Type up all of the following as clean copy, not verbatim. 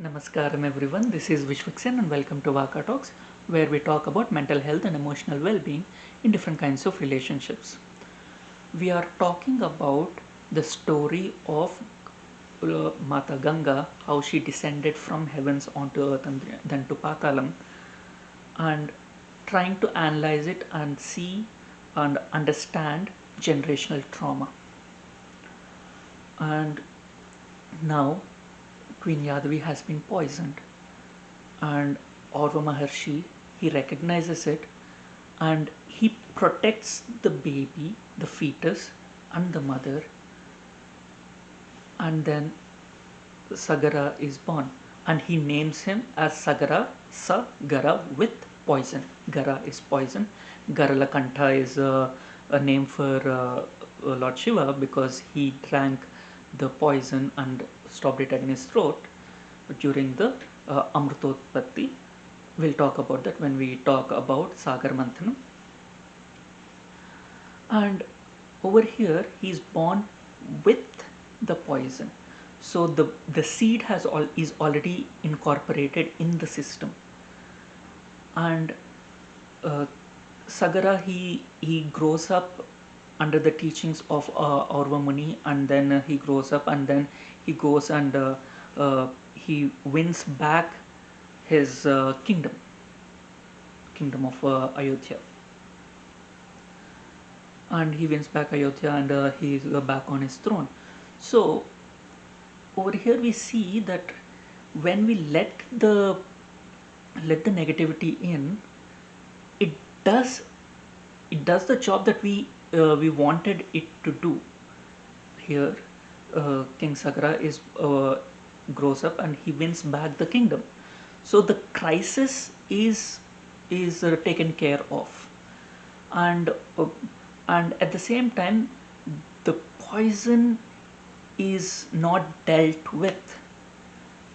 Namaskaram everyone, this is Vishwaksen and welcome to Vaka Talks, where we talk about mental health and emotional well-being in different kinds of relationships. We are talking about the story of Mata Ganga, how she descended from heavens onto earth and then to Patalam, and trying to analyze it and see and understand generational trauma. And now Queen Yadavi has been poisoned, and Orva Maharshi, he recognizes it and he protects the baby, the fetus, and the mother, and then Sagara is born, and he names him as Sagara with poison. Gara is poison. Garalakanta is a name for Lord Shiva because he drank the poison and stopped it in his throat during the Amrutotpatti. We'll talk about that when we talk about Sagar Manthanam. And over here he is born with the poison, so the seed is already incorporated in the system. And uh, Sagara, he grows up under the teachings of Aurva Muni, and then he grows up and then he goes and he wins back his kingdom of Ayodhya, and he wins back Ayodhya, and he's back on his throne. So over here we see that when we let the negativity in, it does the job that we wanted it to do. Here, King Sagara is grows up and he wins back the kingdom. So the crisis is taken care of, and uh, and at the same time, the poison is not dealt with.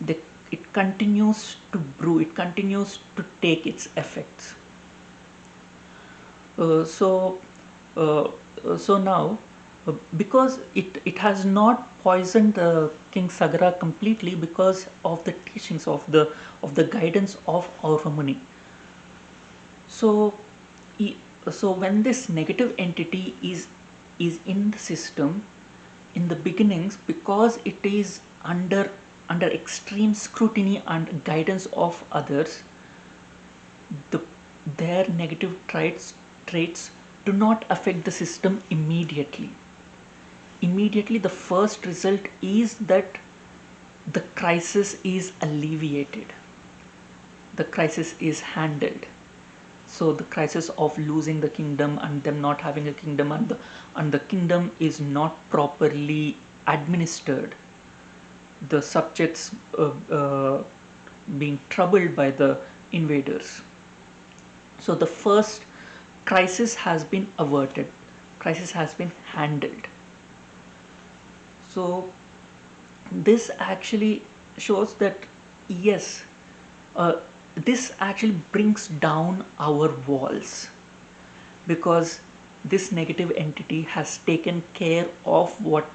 The, it continues to brew. It continues to take its effects. Uh, so uh, so now, because it has not poisoned King Sagara completely because of the teachings of the guidance of our Muni. So so when this negative entity is in the system in the beginnings, because it is under extreme scrutiny and guidance of others, the their negative traits do not affect the system immediately. Immediately the first result is that the crisis is alleviated, the crisis is handled. So the crisis of losing the kingdom and them not having a kingdom, and the kingdom is not properly administered, the subjects being troubled by the invaders. So the first crisis has been averted, crisis has been handled. So this actually shows that yes, this actually brings down our walls, because this negative entity has taken care of what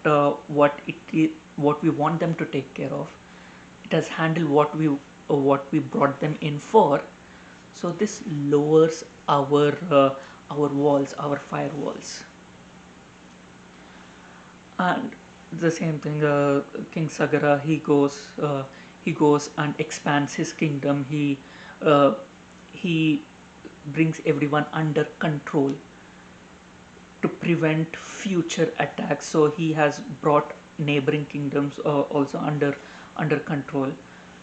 we want them to take care of. It has handled what we brought them in for. So this lowers our walls, our firewalls. And the same thing, King Sagara, he goes and expands his kingdom. He brings everyone under control to prevent future attacks. So he has brought neighboring kingdoms also under control.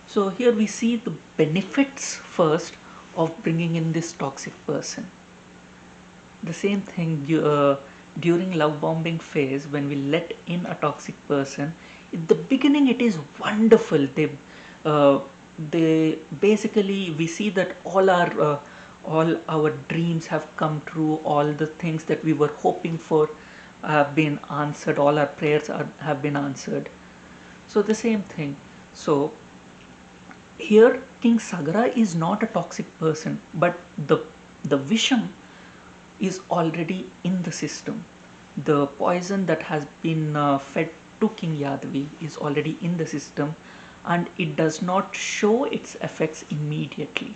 So here we see the benefits first of bringing in this toxic person. The same thing, during love bombing phase, when we let in a toxic person, in the beginning it is wonderful. Uh, they basically, we see that all our dreams have come true, all the things that we were hoping for have been answered, all our prayers have been answered. So the same thing. So here King Sagara is not a toxic person, but the Visham is already in the system. The poison that has been fed to King Yadavi is already in the system, and it does not show its effects immediately.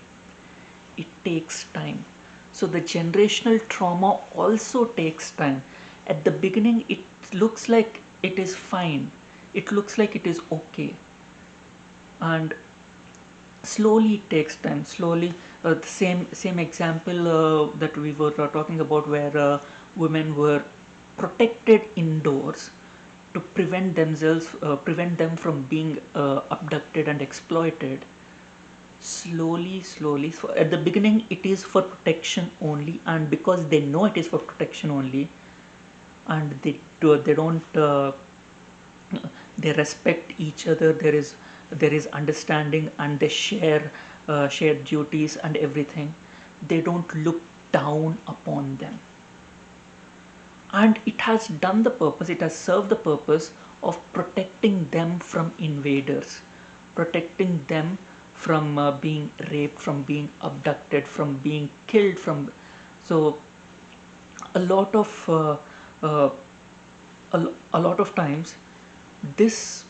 It takes time. So the generational trauma also takes time. At the beginning, it looks like it is fine, it looks like it is okay, and slowly it takes time. Slowly, the same example that we were talking about, where women were protected indoors to prevent them from being abducted and exploited. Slowly, so at the beginning it is for protection only, and because they know it is for protection only, and they don't they respect each other. There is understanding, and they share duties and everything. They don't look down upon them, and it has done the purpose, it has served the purpose of protecting them from invaders, protecting them from being raped, from being abducted, from being killed, from so a lot of uh, a lot of times this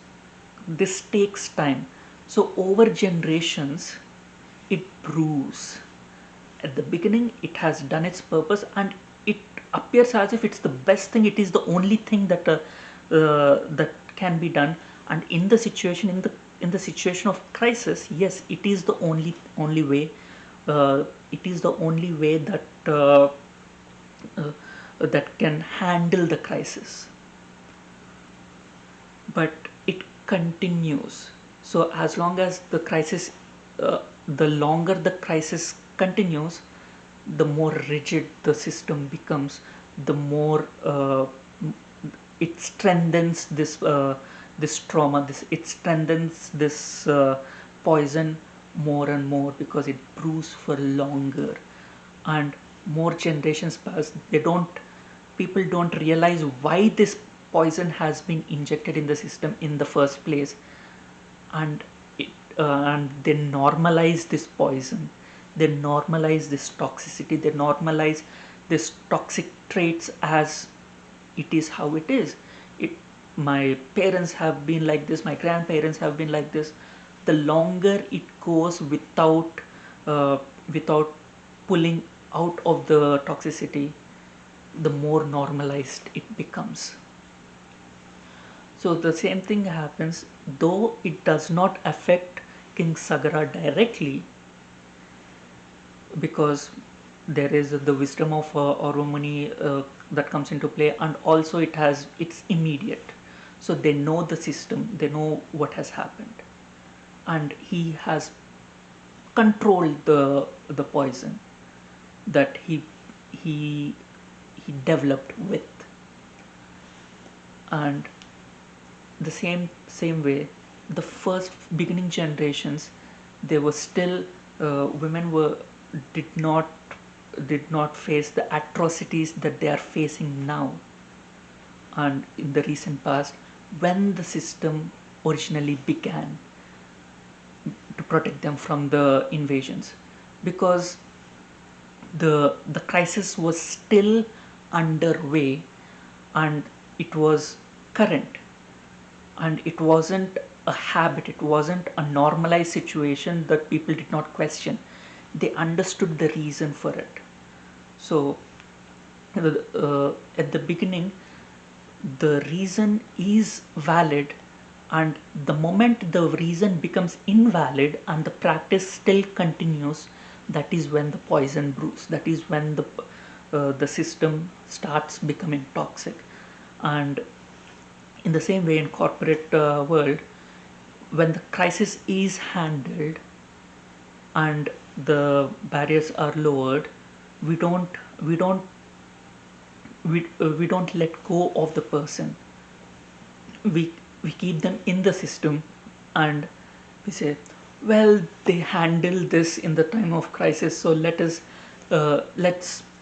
this takes time. So over generations it brews. At the beginning it has done its purpose, and it appears as if it's the best thing, it is the only thing that can be done. And in the situation of crisis, yes, it is the only way. It is the only way uh, that can handle the crisis, but it continues. So as long as the longer the crisis continues, the more rigid the system becomes, the more it strengthens this trauma. It strengthens this poison more and more, because it brews for longer, and more generations pass. People don't realize why this poison has been injected in the system in the first place, and and they normalize this poison, they normalize this toxicity, they normalize this toxic traits as it is how it is. It My parents have been like this, my grandparents have been like this. The longer it goes uh, without pulling out of the toxicity, the more normalized it becomes. So the same thing happens, though it does not affect King Sagara directly, because there is the wisdom of Oromani that comes into play, and also it's immediate. So they know the system, they know what has happened, and he has controlled the poison that he he developed with. And the same way, the first beginning generations, they were still women were did not did not face the atrocities that they are facing now and in the recent past, when the system originally began to protect them from the invasions, because the crisis was still underway, and it was current, and it wasn't a habit, it wasn't a normalized situation that people did not question. They understood the reason for it. So at the beginning, the reason is valid, and the moment the reason becomes invalid and the practice still continues, that is when the poison brews, that is when the system starts becoming toxic. And in the same way, in corporate world, when the crisis is handled and the barriers are lowered, we don't we don't we don't let go of the person. We keep them in the system, and we say, well, they handle this in the time of crisis, so let's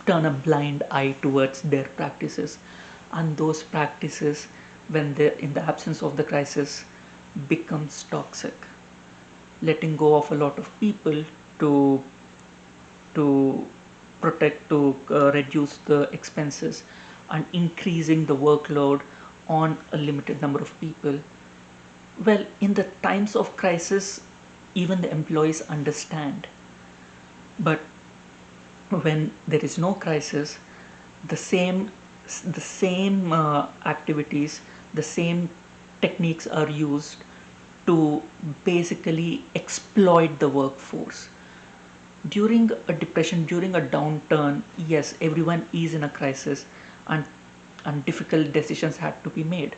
turn a blind eye towards their practices. And those practices, when they're in the absence of the crisis, becomes toxic, letting go of a lot of people to to protect, to reduce the expenses, and increasing the workload on a limited number of people. Well, in the times of crisis, even the employees understand. But when there is no crisis, the same activities, the same techniques are used to basically exploit the workforce. During a depression, during a downturn, yes, everyone is in a crisis, and difficult decisions had to be made.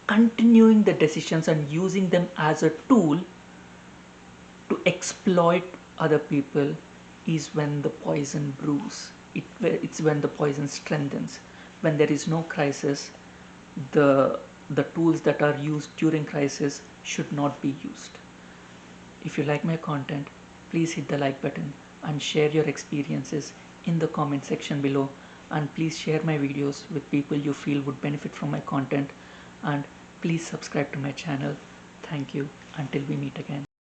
Continuing the decisions and using them as a tool to exploit other people is when the poison brews. It's when the poison strengthens. When there is no crisis, the tools that are used during crisis should not be used. If you like my content, please hit the like button and share your experiences in the comment section below, and please share my videos with people you feel would benefit from my content, and please subscribe to my channel. Thank you. Until we meet again.